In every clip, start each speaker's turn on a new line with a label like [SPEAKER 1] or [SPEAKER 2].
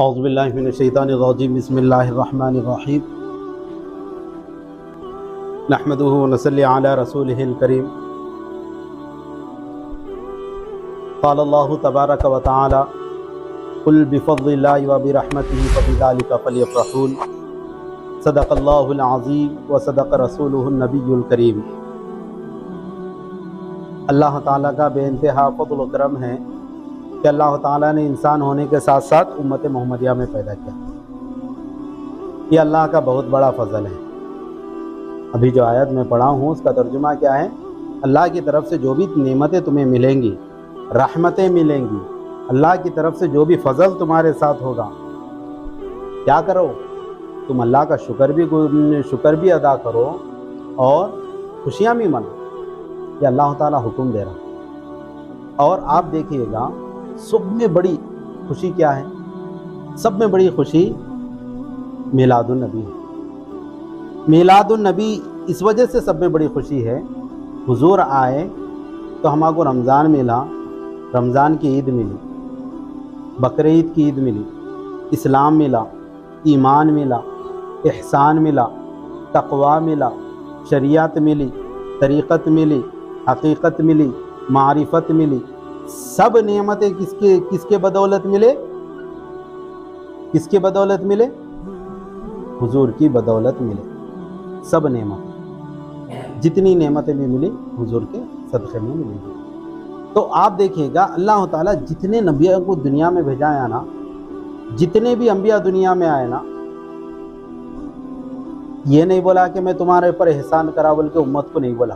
[SPEAKER 1] اعوذ باللہ من الشیطان الرجیم بسم اللہ الرحمن الرحیم نحمدہ ونصلی علی رسولہ الکریم قال اللہ تبارک و تعالی قل بفضل اللہ وبرحمتہ فبذلک فلیفرحوا صدق اللہ العظیم وصدق رسولہ النبی الکریم۔ اللہ تعالیٰ کا بے انتہا فضل و کرم ہے کہ اللہ تعالیٰ نے انسان ہونے کے ساتھ ساتھ امت محمدیہ میں پیدا کیا۔ یہ اللہ کا بہت بڑا فضل ہے۔ ابھی جو آیت میں پڑھا ہوں اس کا ترجمہ کیا ہے؟ اللہ کی طرف سے جو بھی نعمتیں تمہیں ملیں گی، رحمتیں ملیں گی، اللہ کی طرف سے جو بھی فضل تمہارے ساتھ ہوگا، کیا کرو؟ تم اللہ کا شکر بھی ادا کرو اور خوشیاں بھی مناؤ۔ یہ اللہ تعالیٰ حکم دے رہا۔ اور آپ دیکھیے گا سب میں بڑی خوشی کیا ہے؟ سب میں بڑی خوشی میلاد النبی ہے۔ میلاد النبی اس وجہ سے سب میں بڑی خوشی ہے، حضور آئے تو ہمارے کو رمضان ملا، رمضان کی عید ملی، بقرعید کی عید ملی، اسلام ملا، ایمان ملا، احسان ملا، تقوی ملا، شریعت ملی، طریقت ملی، حقیقت ملی، معرفت ملی۔ سب نعمتیں کس کے بدولت ملے؟ کس کے بدولت ملے؟ حضور کی بدولت ملے۔ سب نعمت، جتنی نعمتیں بھی ملی حضور کے صدقے میں ملی۔ تو آپ دیکھیے گا اللہ تعالیٰ جتنے نبیوں کو دنیا میں بھیجایا نا، جتنے بھی انبیاء دنیا میں آئے نا، یہ نہیں بولا کہ میں تمہارے پر احسان کرا، بلکہ امت کو نہیں بولا،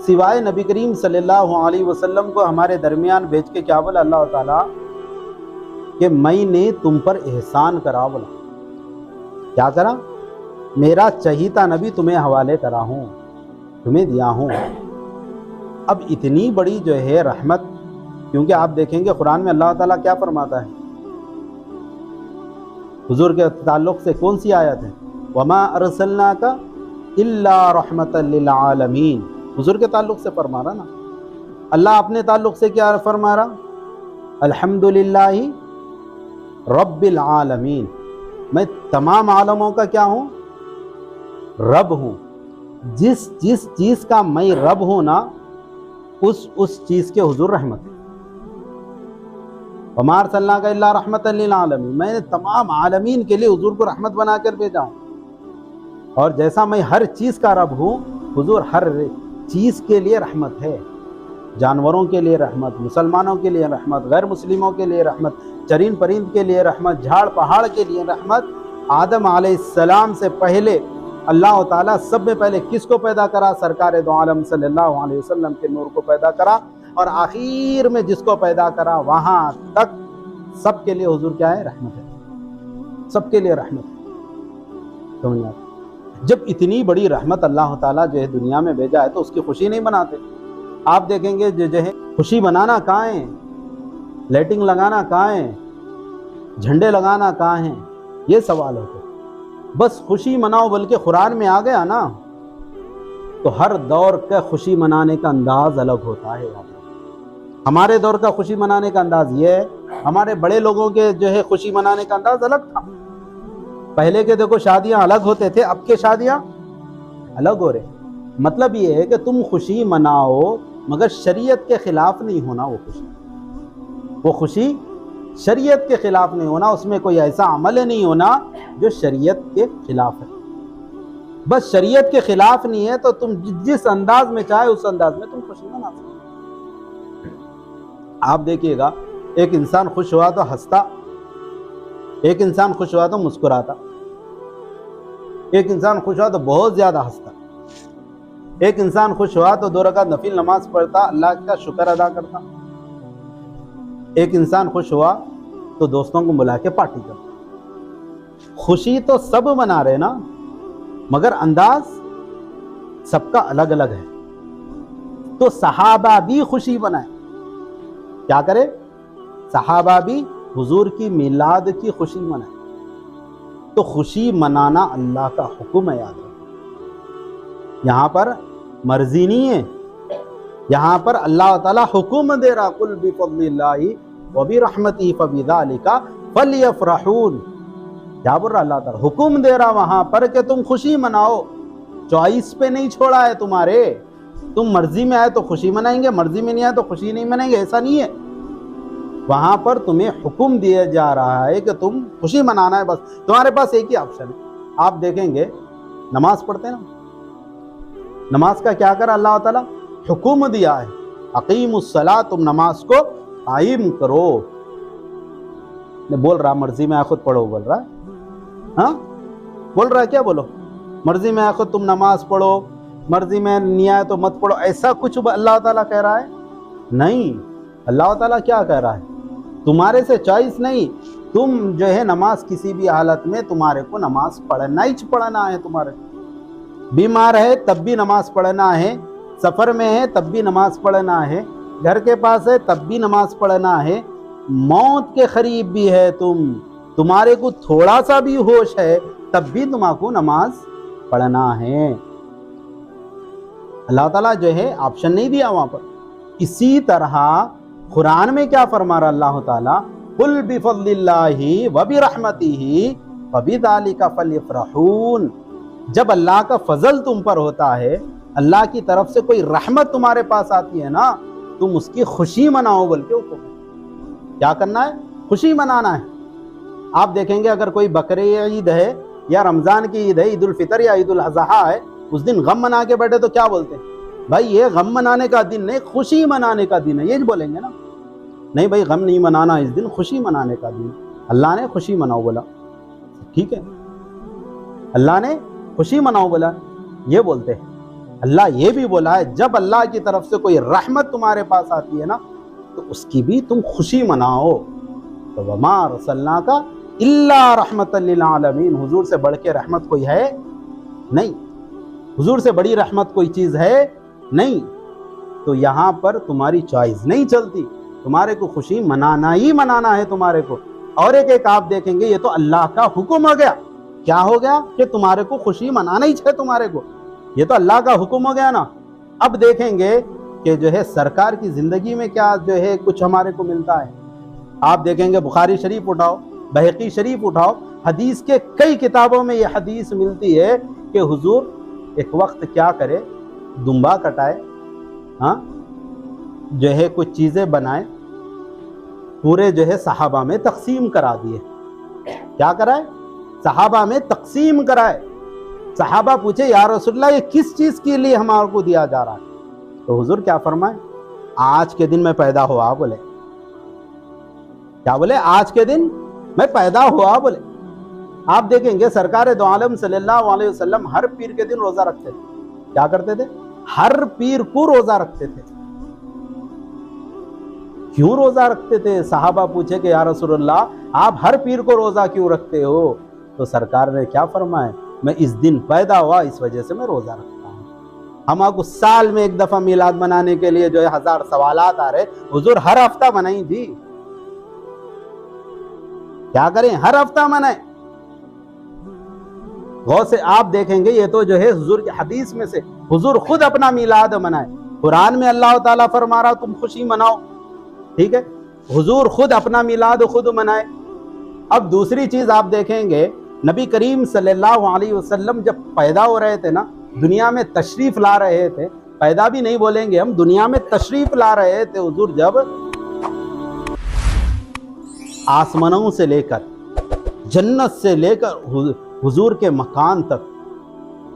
[SPEAKER 1] سوائے نبی کریم صلی اللہ علیہ وسلم کو ہمارے درمیان بھیج کے کیا بولا اللہ تعالیٰ کہ میں نے تم پر احسان کرا۔ بولا کیا کرا؟ میرا چہیتا نبی تمہیں حوالے کرا ہوں، تمہیں دیا ہوں۔ اب اتنی بڑی جو ہے رحمت، کیونکہ آپ دیکھیں گے قرآن میں اللہ تعالیٰ کیا فرماتا ہے حضور کے تعلق سے؟ کون سی آیت ہے؟ وَمَا أَرْسَلْنَاكَ إِلَّا رَحْمَةً لِلْعَالَمِينَ۔ حضور کے تعلق سے فرما رہا نا۔ اللہ اپنے تعلق سے کیا فرما رہا؟ الحمدللہ رب العالمین، میں تمام عالموں کا کیا ہوں؟ رب ہوں۔ جس چیز کا میں رب ہوں نا، اس چیز کے حضور رحمت ہے۔ وَمَا أَرْسَلْنَاكَ إِلَّا رَحْمَةً لِلْعَالَمِينَ، میں نے تمام عالمین کے لیے حضور کو رحمت بنا کر بھیجا ہوں۔ اور جیسا میں ہر چیز کا رب ہوں، حضور ہر چیز کے لیے رحمت ہے۔ جانوروں کے لیے رحمت، مسلمانوں کے لیے رحمت، غیر مسلموں کے لیے رحمت، چرند پرند کے لیے رحمت، جھاڑ پہاڑ کے لیے رحمت۔ آدم علیہ السلام سے پہلے اللہ تعالیٰ سب میں پہلے کس کو پیدا کرا؟ سرکار دو عالم صلی اللہ علیہ وسلم کے نور کو پیدا کرا، اور آخر میں جس کو پیدا کرا وہاں تک سب کے لیے حضور کیا ہے؟ رحمت ہے۔ سب کے لیے رحمت ہے۔ سمجھ آتا؟ جب اتنی بڑی رحمت اللہ تعالیٰ جو ہے دنیا میں بھیجا ہے تو اس کی خوشی نہیں مناتے؟ آپ دیکھیں گے جو ہے خوشی منانا کہاں ہے؟ لائٹنگ لگانا کہاں ہے؟ جھنڈے لگانا کہاں ہیں؟ یہ سوال ہوتے۔ بس خوشی مناؤ، بلکہ قرآن میں آ گیا نا تو ہر دور کا خوشی منانے کا انداز الگ ہوتا ہے۔ ہمارے دور کا خوشی منانے کا انداز یہ ہے، ہمارے بڑے لوگوں کے جو ہے خوشی منانے کا انداز الگ تھا۔ پہلے کے دیکھو شادیاں الگ ہوتے تھے، اب کے شادیاں الگ ہو رہے۔ مطلب یہ ہے کہ تم خوشی مناؤ مگر شریعت کے خلاف نہیں ہونا۔ وہ خوشی شریعت کے خلاف نہیں ہونا، اس میں کوئی ایسا عمل نہیں ہونا جو شریعت کے خلاف ہے۔ بس شریعت کے خلاف نہیں ہے تو تم جس انداز میں چاہے اس انداز میں تم خوشی منا سکتے۔ آپ دیکھیے گا ایک انسان خوش ہوا تو ہنستا، ایک انسان خوش ہوا تو مسکراتا، ایک انسان خوش ہوا تو بہت زیادہ ہنستا، ایک انسان خوش ہوا تو 2 رکعت نفل نماز پڑھتا، اللہ کا شکر ادا کرتا، ایک انسان خوش ہوا تو دوستوں کو بلا کے پارٹی کرتا۔ خوشی تو سب منا رہے نا، مگر انداز سب کا الگ الگ ہے۔ تو صحابہ بھی خوشی منائے، کیا کرے؟ صحابہ بھی حضور کی میلاد کی خوشی منائے۔ تو خوشی منانا اللہ کا حکم ہے، یاد رکھیں۔ یہاں پر مرضی نہیں ہے، یہاں پر اللہ تعالیٰ حکم دے رہا، قل بفضل اللہ وبرحمتہ فبذلک فَلْيَفْرَحُونَ، کیا بول رہا اللہ تعالیٰ؟ حکم دے رہا وہاں پر کہ تم خوشی مناؤ، چوائس پہ نہیں چھوڑا ہے تمہارے، تم مرضی میں آئے تو خوشی منائیں گے، مرضی میں نہیں آئے تو خوشی نہیں منائیں گے، ایسا نہیں ہے۔ وہاں پر تمہیں حکم دیا جا رہا ہے کہ تم خوشی منانا ہے، بس تمہارے پاس ایک ہی آپشن ہے۔ آپ دیکھیں گے نماز پڑھتے ہیں نا، نماز کا کیا کرا اللہ تعالیٰ؟ حکم دیا ہے، اقیم الصلاۃ، تم نماز کو قائم کرو۔ بول رہا مرضی میں آئے خود پڑھو، بول رہا ہاں، بول رہا ہے کیا؟ بولو مرضی میں آئے خود تم نماز پڑھو، مرضی میں نہیں آئے تو مت پڑھو، ایسا کچھ اللہ تعالیٰ کہہ رہا ہے؟ نہیں، اللہ تعالیٰ کیا کہہ رہا ہے؟ تمہارے سے چوائس نہیں، تم جو ہے نماز کسی بھی حالت میں تمہارے کو نماز پڑھنا ہی پڑھنا ہے۔ تمہارے بیمار ہے تب بھی نماز پڑھنا ہے، سفر میں ہے تب بھی نماز پڑھنا ہے، گھر کے پاس ہے تب بھی نماز پڑھنا ہے، موت کے قریب بھی ہے تمہارے کو تھوڑا سا بھی ہوش ہے تب بھی تمہارے کو نماز پڑھنا ہے۔ اللہ تعالیٰ جو ہے آپشن نہیں دیا وہاں پر۔ اسی طرح قرآن میں کیا فرما رہا اللہ تعالیٰ؟ قُلْ بِفَضْلِ اللَّهِ وَبِرَحْمَتِهِ فَبِذَلِكَ فَلْيَفْرَحُونَ، جب اللہ کا فضل تم پر ہوتا ہے، اللہ کی طرف سے کوئی رحمت تمہارے پاس آتی ہے نا، تم اس کی خوشی مناؤ، بول کے حکم کیا کرنا ہے؟ خوشی منانا ہے۔ آپ دیکھیں گے اگر کوئی بقرہ عید ہے یا رمضان کی عید ہے، عید الفطر یا عید الاضحیٰ ہے، اس دن غم منا کے بیٹھے تو کیا بولتے ہیں؟ بھائی یہ غم منانے کا دن نہیں، خوشی منانے کا دن ہے، یہ بولیں گے نا؟ نہیں بھائی غم نہیں منانا اس دن، خوشی منانے کا دن، اللہ نے خوشی مناؤ بولا، ٹھیک ہے، اللہ نے خوشی مناؤ بولا، یہ بولتے ہیں۔ اللہ یہ بھی بولا ہے جب اللہ کی طرف سے کوئی رحمت تمہارے پاس آتی ہے نا تو اس کی بھی تم خوشی مناؤ۔ تو وما ارسلناک الا رحمۃ للعالمین، حضور سے بڑھ کے رحمت کوئی ہے نہیں، حضور سے بڑی رحمت کوئی چیز ہے نہیں۔ تو یہاں پر تمہاری چوائس نہیں چلتی، تمہارے کو خوشی منانا ہی منانا ہے تمہارے کو۔ اور ایک آپ دیکھیں گے یہ تو اللہ کا حکم ہو گیا، کیا ہو گیا کہ تمہارے کو خوشی منانا ہی چاہے تمہارے کو، یہ تو اللہ کا حکم ہو گیا نا۔ اب دیکھیں گے کہ جو ہے سرکار کی زندگی میں کیا جو ہے کچھ ہمارے کو ملتا ہے۔ آپ دیکھیں گے بخاری شریف اٹھاؤ، بہقی شریف اٹھاؤ، حدیث کے کئی کتابوں میں یہ حدیث ملتی ہے کہ حضور ایک وقت کیا کرے، دمبا کٹائے، ہاں جو ہے کچھ چیزیں بنائے، پورے جو ہے صحابہ میں تقسیم کرا دیے۔ کیا کرائے؟ صحابہ میں تقسیم کرائے۔ صحابہ پوچھے یا رسول اللہ یہ کس چیز کے لیے ہمارے کو دیا جا رہا ہے؟ تو حضور کیا فرمائے؟ آج کے دن میں پیدا ہوا، بولے کیا بولے؟ آج کے دن میں پیدا ہوا، بولے۔ آپ دیکھیں گے سرکار دو عالم صلی اللہ علیہ وسلم ہر پیر کے دن روزہ رکھتے تھے۔ کیا کرتے تھے؟ ہر پیر کو روزہ رکھتے تھے۔ کیوں روزہ رکھتے تھے؟ صحابہ پوچھے کہ یا رسول اللہ آپ ہر پیر کو روزہ کیوں رکھتے ہو؟ تو سرکار نے کیا فرمایا؟ میں اس دن پیدا ہوا اس وجہ سے میں روزہ رکھتا ہوں۔ ہم آپ کو سال میں ایک دفعہ میلاد منانے کے لیے جو ہے 1000 سوالات آ رہے، حضور ہر ہفتہ منائیں جی، کیا کریں؟ ہر ہفتہ منائیں۔ غور سے آپ دیکھیں گے یہ تو جو ہے حضور کی حدیث میں سے، حضور خود اپنا میلاد منائے۔ قرآن میں اللہ تعالیٰ فرما رہا تم خوشی مناؤ، ٹھیک ہے، حضور خود اپنا میلاد خود منائے۔ اب دوسری چیز آپ دیکھیں گے نبی کریم صلی اللہ علیہ وسلم جب پیدا ہو رہے تھے نا، دنیا میں تشریف لا رہے تھے، پیدا بھی نہیں بولیں گے ہم، دنیا میں تشریف لا رہے تھے حضور، جب آسمانوں سے لے کر جنت سے لے کر حضور کے مکان تک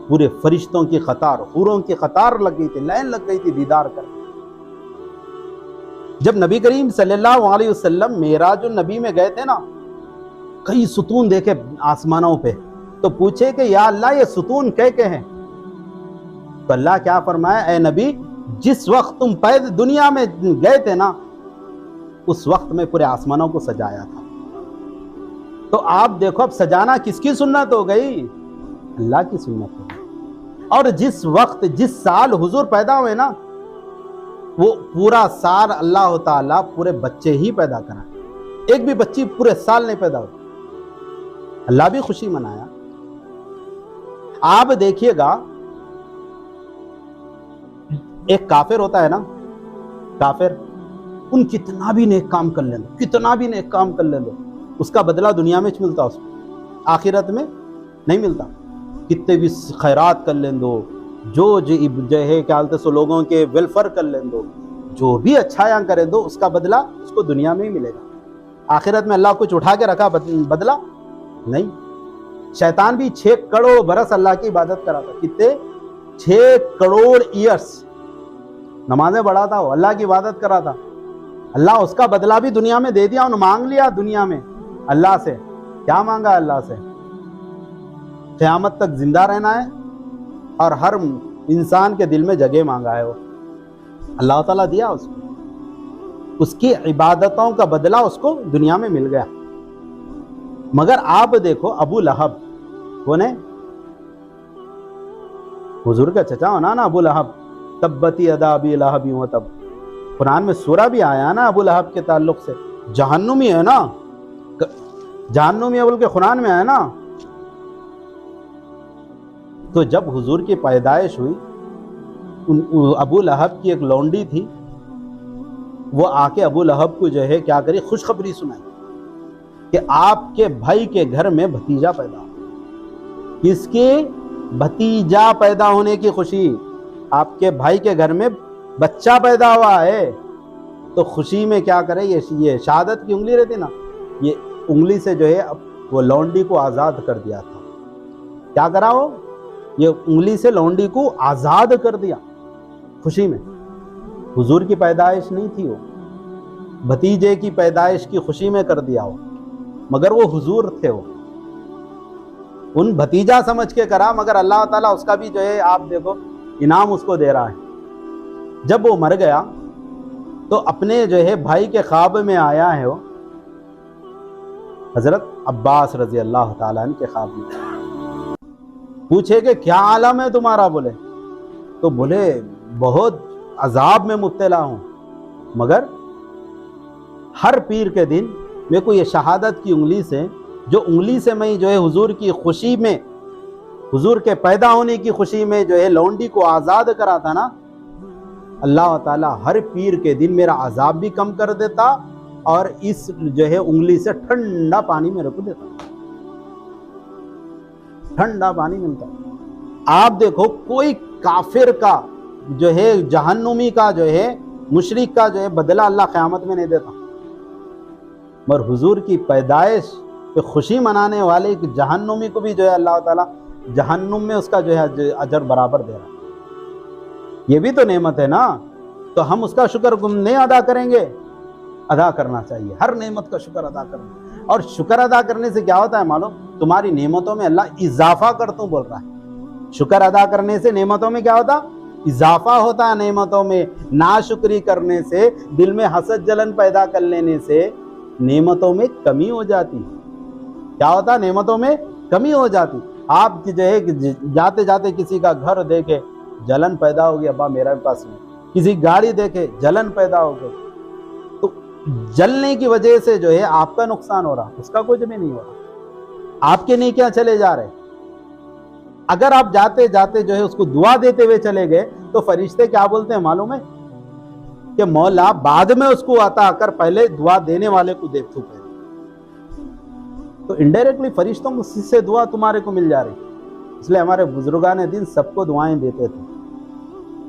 [SPEAKER 1] پورے فرشتوں کی قطار، حوروں کی قطار لگ گئی تھی، لائن لگ گئی تھی دیدار کر۔ جب نبی کریم صلی اللہ علیہ وسلم معراج النبی میں گئے تھے نا، کئی ستون دیکھے آسمانوں پہ، تو پوچھے کہ یا اللہ یہ ستون کہے ہیں؟ تو اللہ کیا فرمایا؟ اے نبی جس وقت تم دنیا میں گئے تھے نا اس وقت میں پورے آسمانوں کو سجایا تھا۔ تو آپ دیکھو اب سجانا کس کی سنت ہو گئی؟ اللہ کی سنت ہو گئی۔ اور جس وقت جس سال حضور پیدا ہوئے نا وہ پورا سال اللہ تعالیٰ پورے بچے ہی پیدا کرا، ایک بھی بچی پورے سال نہیں پیدا ہوئی، اللہ بھی خوشی منایا۔ آپ دیکھیے گا ایک کافر ہوتا ہے نا، کافر، ان کتنا بھی نیک کام کر لے لو، کتنا بھی نیک کام کر لے لو، اس کا بدلہ دنیا میں ملتا، اس کو آخرت میں نہیں ملتا. کتنے بھی خیرات کر لیں دو، جو ہے کیا بولتے سو لوگوں کے ویلفیئر کر لیں دو، جو بھی اچھایاں کریں دو، اس کا بدلہ اس کو دنیا میں ہی ملے گا. آخرت میں اللہ کچھ اٹھا کے رکھا بدلہ نہیں. شیطان بھی 6 کروڑ برس اللہ کی عبادت کرا تھا. کتنے؟ 6 کروڑ ایئرس نمازیں پڑھا تھا، وہ اللہ کی عبادت کرا تھا. اللہ اس کا بدلہ بھی دنیا میں دے دیا. انہوں مانگ لیا دنیا میں اللہ سے. کیا مانگا اللہ سے؟ قیامت تک زندہ رہنا ہے اور ہر انسان کے دل میں جگہ مانگا ہے. وہ اللہ تعالیٰ دیا اس کو. اس کی عبادتوں کا بدلہ اس کو دنیا میں مل گیا. مگر آپ دیکھو ابو لہب، کون ہے؟ حضور کا چچا ہونا نا ابو لہب. تبت یدا ابی لہب وتب. قرآن میں سورہ بھی آیا نا ابو لہب کے تعلق سے. جہنمی ہے نا، جہنمی بول کے قرآن میں آیا نا. تو جب حضور کی پیدائش ہوئی، ابو لہب کی ایک لونڈی تھی، وہ آ کے ابو لہب کو جو ہے کیا کری، خوشخبری سنائی کہ آپ کے بھائی کے گھر میں بھتیجا پیدا ہو. کس کی؟ بھتیجا پیدا ہونے کی خوشی. آپ کے بھائی کے گھر میں بچہ پیدا ہوا ہے. تو خوشی میں کیا کرے، یہ شہادت کی انگلی رہتی نا، یہ انگلی سے جو ہے وہ لونڈی کو آزاد کر دیا تھا. کیا کرا وہ؟ یہ انگلی سے لونڈی کو آزاد کر دیا خوشی میں. حضور کی پیدائش نہیں تھی، وہ بھتیجے کی پیدائش کی خوشی میں کر دیا وہ. مگر وہ حضور تھے، وہ ان بھتیجا سمجھ کے کرا. مگر اللہ تعالیٰ اس کا بھی جو ہے آپ دیکھو انعام اس کو دے رہا ہے. جب وہ مر گیا تو اپنے جو ہے بھائی کے خواب میں آیا ہے، وہ حضرت عباس رضی اللہ تعالیٰ عنہ کے خواب میں. پوچھے کہ کیا عالم ہے تمہارا؟ بولے تو بولے بہت عذاب میں مبتلا ہوں، مگر ہر پیر کے دن میرے کو یہ شہادت کی انگلی سے، جو انگلی سے میں جو ہے حضور کی خوشی میں، حضور کے پیدا ہونے کی خوشی میں جو ہے لونڈی کو آزاد کرا تھا نا، اللہ تعالیٰ ہر پیر کے دن میرا عذاب بھی کم کر دیتا اور اس جو ہے انگلی سے ٹھنڈا پانی میرے کو دیتا، ٹھنڈا پانی ملتا. آپ دیکھو کوئی کافر کا جو ہے جہنمی کا جو ہے مشرک کا جو ہے بدلہ اللہ قیامت میں نہیں دیتا. مگر حضور کی پیدائش پہ خوشی منانے والے جہنمی کو بھی جو ہے اللہ تعالیٰ جہنم میں اس کا جو ہے اجر برابر دے رہا. یہ بھی تو نعمت ہے نا. تو ہم اس کا شکر نہیں ادا کریں گے؟ ادا کرنا چاہیے، ہر نعمت کا شکر ادا کرنا. اور شکر ادا کرنے سے کیا ہوتا ہے معلوم؟ تمہاری نعمتوں میں اللہ اضافہ کرتا ہوں بول رہا ہے. شکر ادا کرنے سے نعمتوں میں کیا ہوتا؟ اضافہ ہوتا ہے نعمتوں میں. ناشکری کرنے سے، دل میں حسد جلن پیدا کر لینے سے نعمتوں میں کمی ہو جاتی. کیا ہوتا؟ نعمتوں میں کمی ہو جاتی. آپ جو ہے جاتے جاتے کسی کا گھر دیکھے جلن پیدا ہوگی، ابا میرے پاس نہیں. کسی گاڑی دیکھے جلن پیدا ہو گئی. تو جلنے کی وجہ سے جو ہے آپ کا نقصان ہو رہا، اس کا کچھ بھی نہیں ہو رہا. آپ کے نہیں کیا چلے جا رہے. اگر آپ جاتے جاتے جو ہے اس کو دعا دیتے ہوئے چلے گئے تو فرشتے کیا بولتے ہیں معلوم ہے؟ کہ مولا بعد میں اس کو عطا کر، پہلے دعا دینے والے کو دیکھ تو پہلے. تو انڈائریکٹلی فرشتوں سے دعا تمہارے کو مل جا رہی. اس لیے ہمارے بزرگان دین سب کو دعائیں دیتے تھے.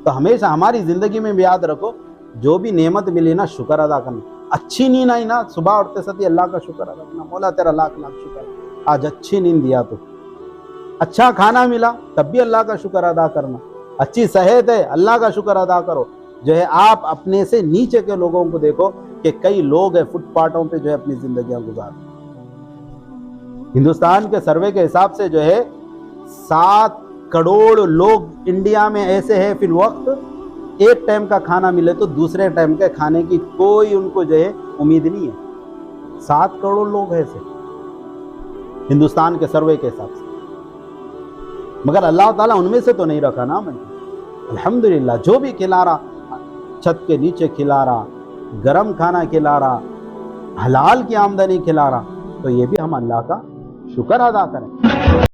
[SPEAKER 1] تو ہمیشہ ہماری زندگی میں بھی یاد رکھو، جو بھی نعمت ملی نا شکر ادا کرنا. اچھی نیند آئی نا، صبح اٹھتے ساتھ اللہ کا شکر ادا کرنا، مولا تیرا لاکھ لاکھ شکر، آج اچھی نیند دیا تو. اچھا کھانا ملا تب بھی اللہ کا شکر ادا کرنا. اچھی صحت ہے، اللہ کا شکر ادا کرو. جو ہے آپ اپنے سے نیچے کے لوگوں کو دیکھو کہ کئی لوگ ہیں فٹ پاتھوں پہ جو ہے اپنی زندگیاں گزارتے. ہندوستان کے سروے کے حساب سے جو ہے 7 کروڑ لوگ انڈیا میں ایسے ہیں فی الوقت ایک ٹائم کا کھانا ملے تو دوسرے ٹائم کے کھانے کی کوئی ان کو جو ہے امید نہیں ہے. 7 کروڑ لوگ ایسے ہندوستان کے سروے کے حساب سے. مگر اللہ تعالیٰ ان میں سے تو نہیں رکھا نا. میں الحمدللہ جو بھی کھلا رہا، چھت کے نیچے کھلا رہا، گرم کھانا کھلا رہا، حلال کی آمدنی کھلا رہا، تو یہ بھی ہم اللہ کا شکر ادا کریں.